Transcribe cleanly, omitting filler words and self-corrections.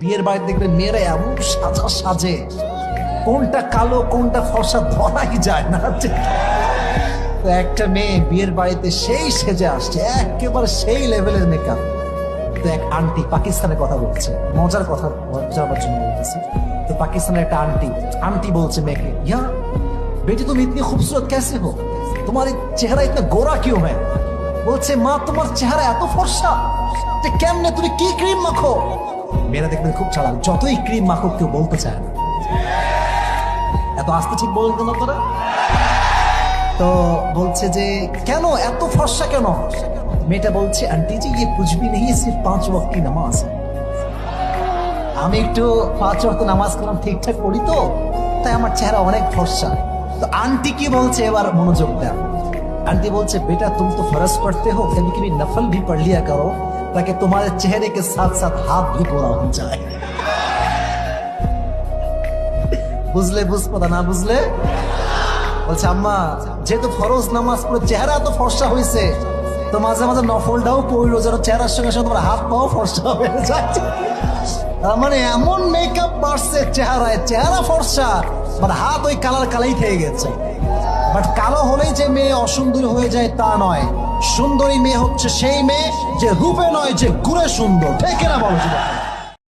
বিয়ের বাড়িতে দেখবেন মেয়েরা এমন সাজা সাজে, কোনটা কালো কোনটা ফর্সা ধরাই যায় না। তো একটা মেয়ে বিয়ের বাড়িতে সেই সেজে আসছে, একেবারে সেই লেভেলের মেকআপ। তো এক আন্টি, পাকিস্তানের কথা বলছে, মজার কথা জানার জন্য বলতেছি। তো পাকিস্তানের একটা আন্টি আন্টি বলছে মেয়েকে, ইয়া बेटी तुम इतनी खूबसूरत कैसे हो, तुम्हारी चेहरा इतना गोरा क्यों है? বলছে মা তোমার চেহারা এত ফর্সা, কেমনে তুমি কি ক্রিম মাখো? মেয়েরা দেখবেন খুব চালাক, যতই ক্রিম মাখো কেউ বলতে চায় না। এত আস্তে ঠিক বলতো না তোরা? তো বলছে যে কেন এত ফর্সা কেন? মেয়েটা বলছে আন্টি জি ये कुछ भी नहीं है, सिर्फ 5 वक्त की नमाज है। আমি একটু 5 ওয়াক্ত নামাজ কালাম ঠিকঠাক পড়ি, তো তাই আমার চেহারা অনেক ফর্সা। तो आंटी की बोलছে, এবার মনোযোগ দাও। आंटी बोलছে बेटा तुम तो फर्ज पढ़ते हो, कभी कभी नफल भी पढ़ लिया करो ताकि तुम्हारे चेहरे के साथ साथ हाथ भी गोरा हो जाए। বুঝলে বুঝবো না বুঝলে? বলছে আম্মা যেহেতু ফরজ নামাজ পড়ে চেহারা তো ফর্সা হয়েছে, তো মাঝে মাঝে নফলটাও পড়লো যেন চেহারার সঙ্গে সঙ্গে তোমার হাত পাও ফর্সা হয়ে যায়। মানে এমন মেকআপ মারছে চেহারায়, চেহারা ফর্সা, মানে হাত ওই কালার কালাই থেকে গেছে। বাট কালো হলেই যে মেয়ে অসুন্দরী হয়ে যায় তা নয়, সুন্দরী মেয়ে হচ্ছে সেই মেয়ে যে রূপে নয়, যে গুণে সুন্দর। ঠিক না বলো?